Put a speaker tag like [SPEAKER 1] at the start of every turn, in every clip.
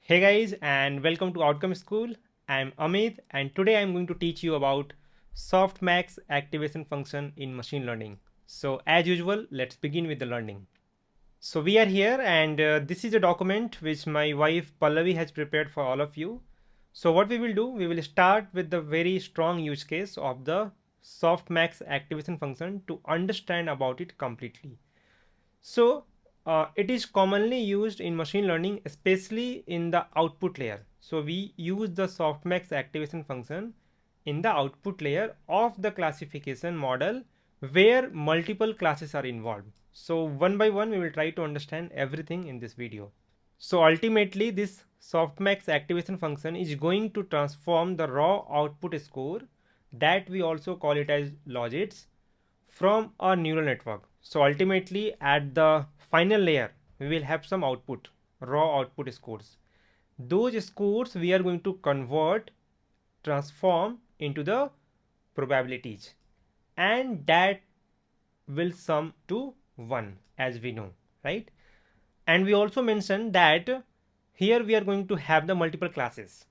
[SPEAKER 1] Hey guys, and welcome to Outcome School. I'm Amit, and today I'm going to teach you about Softmax activation function in machine learning. So as usual, let's begin with the learning. So we are here, and this is a document which my wife Pallavi has prepared for all of you. So what we will do, we will start with the very strong use case of the Softmax activation function to understand about it completely. So it is commonly used in machine learning, especially in the output layer. So we use the softmax activation function in the output layer of the classification model where multiple classes are involved. So one by one, we will try to understand everything in this video. So ultimately, this softmax activation function is going to transform the raw output score, that we also call it as logits, from a neural network. So ultimately, at the final layer, we will have some output, raw output scores. Those scores we are going to convert, transform into the probabilities, and that will sum to 1, as we know, right? And we also mentioned that here we are going to have the multiple classes.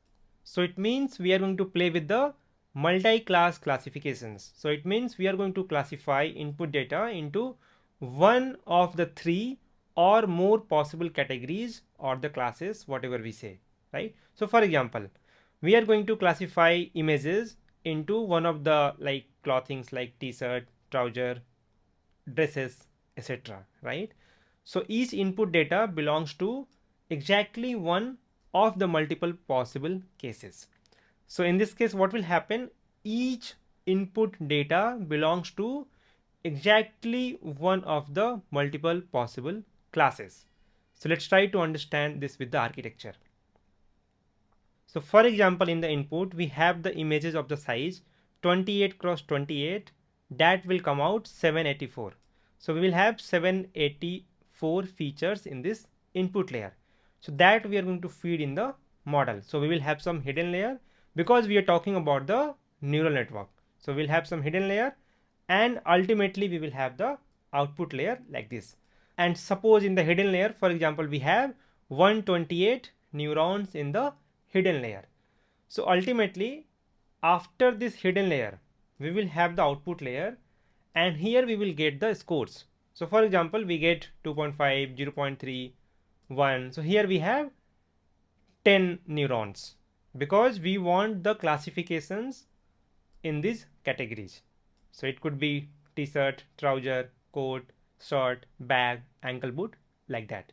[SPEAKER 1] So it means we are going to play with the multi-class classifications. So it means we are going to classify input data into one of the three or more possible categories or the classes, whatever we say, right? So for example, we are going to classify images into one of the like clothings like t-shirt, trouser, dresses, etc., right? So each input data belongs to exactly one of the multiple possible cases. So in this case, what will happen? Each input data belongs to exactly one of the multiple possible classes. So let's try to understand this with the architecture. So for example, in the input, we have the images of the size 28 cross 28, that will come out 784. So we will have 784 features in this input layer. So that we are going to feed in the model. So we will have some hidden layer because we are talking about the neural network. So we'll have some hidden layer, and ultimately we will have the output layer like this. And suppose in the hidden layer, for example, we have 128 neurons in the hidden layer. So ultimately, after this hidden layer, we will have the output layer, and here we will get the scores. So for example, we get 2.5, 0.3, 1. So here we have 10 neurons because we want the classifications in these categories. So it could be t-shirt, trouser, coat, shirt, bag, ankle boot, like that.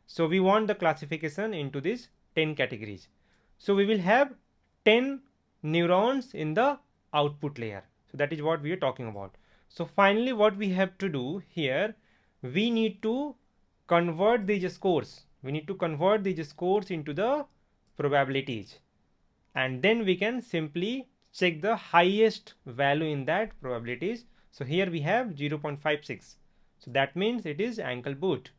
[SPEAKER 1] So we want the classification into these 10 categories. So we will have 10 neurons in the output layer. So that is what we are talking about. So finally, what we have to do here, we need to convert these scores. We need to convert these scores into the probabilities, and then we can simply check the highest value in that probabilities. So here we have 0.56, so that means it is ankle boot.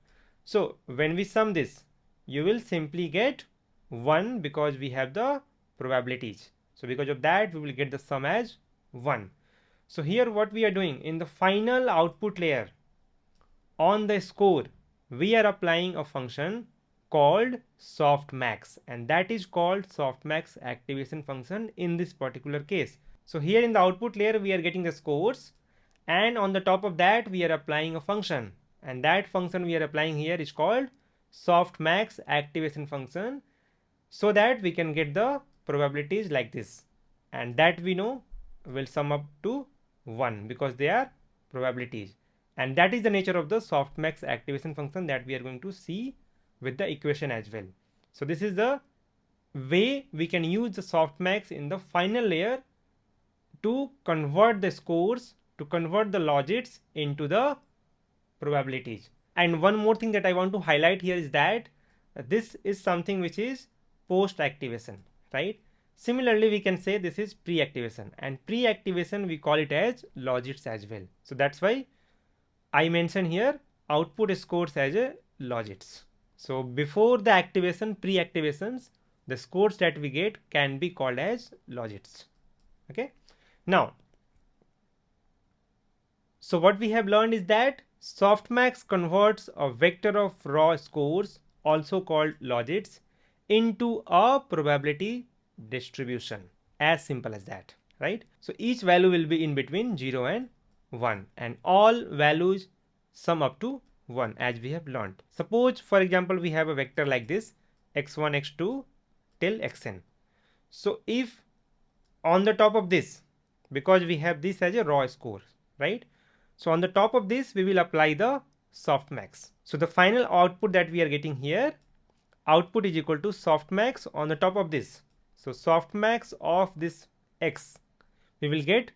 [SPEAKER 1] So when we sum this, you will simply get 1 because we have the probabilities. So because of that, we will get the sum as 1. So here what we are doing in the final output layer, on the score, we are applying a function called softmax, and that is called softmax activation function in this particular case. So here in the output layer, we are getting the scores, and on the top of that, we are applying a function, and that function we are applying here is called softmax activation function, so that we can get the probabilities like this, and that we know will sum up to 1 because they are probabilities. And that is the nature of the softmax activation function that we are going to see with the equation as well. So this is the way we can use the softmax in the final layer to convert the scores, to convert the logits into the probabilities. And one more thing that I want to highlight here is that this is something which is post activation, right? Similarly, we can say this is pre activation, and pre activation we call it as logits as well. So that's why I mention here output scores as a logits. So before the activation, pre activations, the scores that we get can be called as logits. Okay. Now, so what we have learned is that softmax converts a vector of raw scores, also called logits, into a probability distribution. As simple as that, right? So each value will be in between 0 and 1, and all values sum up to 1, as we have learned. Suppose, for example, we have a vector like this x1 x2 till xn. So if on the top of this, because we have this as a raw score, right? So on the top of this we will apply the softmax. So the final output that we are getting here, output is equal to softmax on the top of this. So softmax of this x, we will get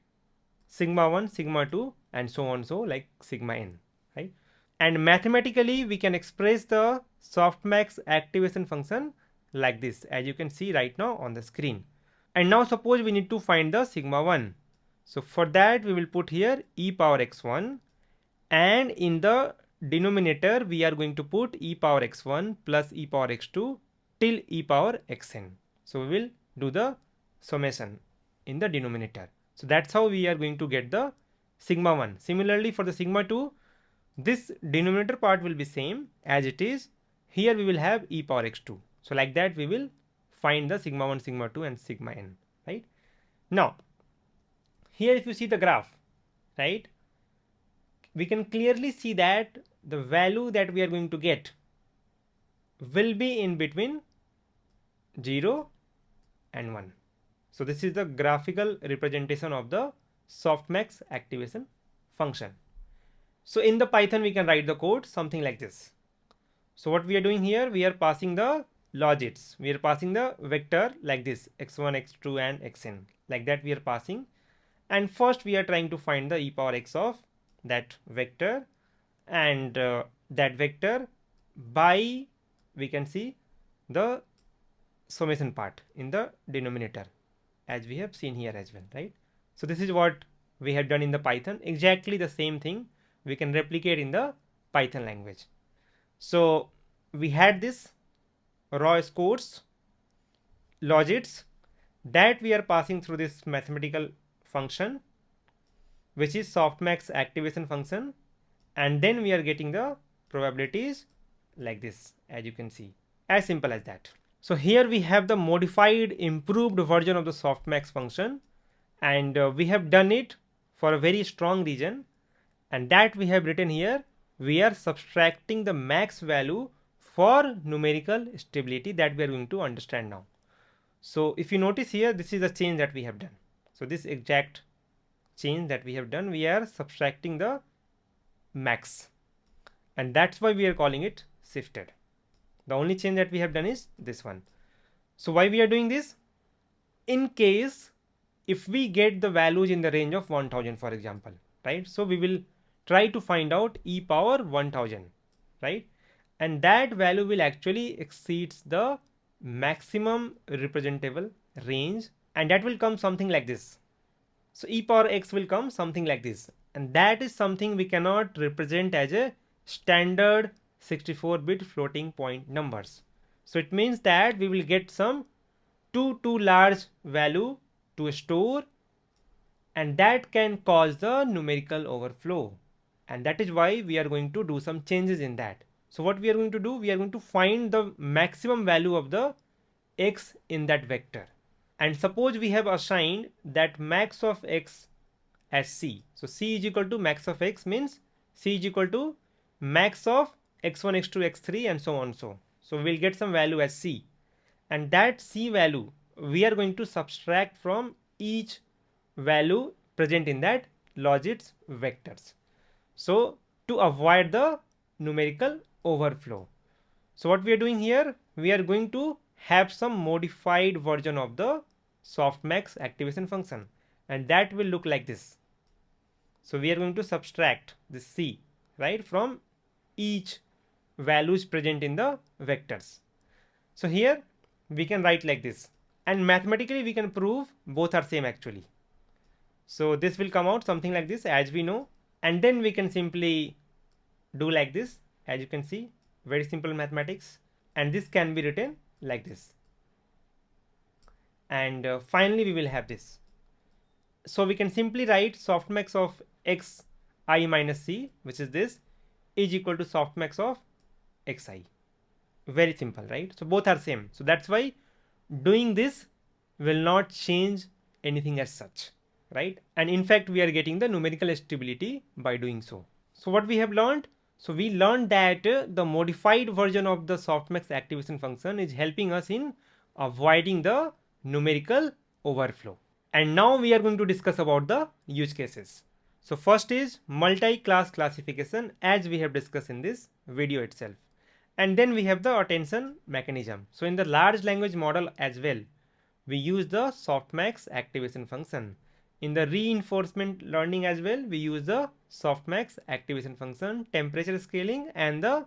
[SPEAKER 1] sigma 1, sigma 2, and so on, so like sigma n, right? And mathematically we can express the softmax activation function like this, as you can see right now on the screen. And now suppose we need to find the sigma 1. So for that we will put here e power x1, and in the denominator we are going to put e power x1 plus e power x2 till e power xn. So we will do the summation in the denominator. So that's how we are going to get the sigma 1. Similarly for the sigma 2, this denominator part will be same as it is. Here we will have e power x2. So like that we will find the sigma 1, sigma 2 and sigma n, right? Now here if you see the graph, right, we can clearly see that the value that we are going to get will be in between 0 and 1. So this is the graphical representation of the softmax activation function. So in the Python we can write the code something like this. So what we are doing here, we are passing the logits, we are passing the vector like this x1 x2 and xn, like that we are passing. And first we are trying to find the e power x of that vector, and that vector by, we can see the summation part in the denominator, as we have seen here as well, right? So this is what we have done in the Python. Exactly the same thing we can replicate in the Python language. So we had this raw scores logits that we are passing through this mathematical function, which is softmax activation function, and then we are getting the probabilities like this, as you can see. As simple as that. So here we have the modified, improved version of the softmax function, and we have done it for a very strong region, and that we have written here. We are subtracting the max value for numerical stability that we are going to understand now. So if you notice here, this is the change that we have done. So this exact change that we have done, we are subtracting the max, and that's why we are calling it shifted. The only change that we have done is this one. So why we are doing this? In case if we get the values in the range of 1000, for example, right? So we will try to find out e power 1000, right? And that value will actually exceeds the maximum representable range, and that will come something like this. So e power x will come something like this, and that is something we cannot represent as a standard 64-bit floating point numbers. So it means that we will get some too large value to store, and that can cause the numerical overflow, and that is why we are going to do some changes in that. So what we are going to do, we are going to find the maximum value of the x in that vector, and suppose we have assigned that max of x as c. So c is equal to max of x means c is equal to max of x1 x2 x3 and so on. So we'll get some value as c, and that c value we are going to subtract from each value present in that logits vectors, so to avoid the numerical overflow. So what we are doing here, we are going to have some modified version of the softmax activation function, and that will look like this. So we are going to subtract this c, right, from each values present in the vectors. So here we can write like this, and mathematically we can prove both are same actually. So this will come out something like this, as we know, and then we can simply do like this, as you can see, very simple mathematics, and this can be written like this, and finally we will have this. So we can simply write softmax of x I minus c, which is this, is equal to softmax of xi. Very simple, right? So both are same. So that's why doing this will not change anything as such, right? And in fact, we are getting the numerical stability by doing so. So what we have learned? So we learned that the modified version of the softmax activation function is helping us in avoiding the numerical overflow. And now we are going to discuss about the use cases. So first is multi-class classification, as we have discussed in this video itself. And then we have the attention mechanism. So in the large language model as well, we use the softmax activation function. In the reinforcement learning as well, we use the softmax activation function, temperature scaling, and the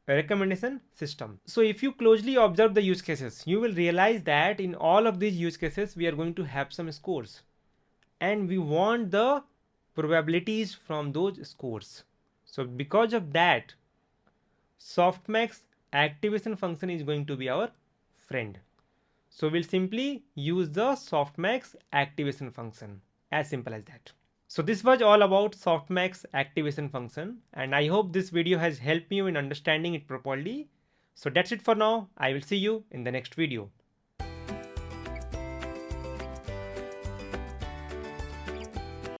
[SPEAKER 1] recommendation system. So if you closely observe the use cases, you will realize that in all of these use cases, we are going to have some scores, and we want the probabilities from those scores. So because of that, softmax activation function is going to be our friend. So we'll simply use the softmax activation function, as simple as that. So this was all about softmax activation function, and I hope this video has helped you in understanding it properly. So that's it for now. I will see you in the next video.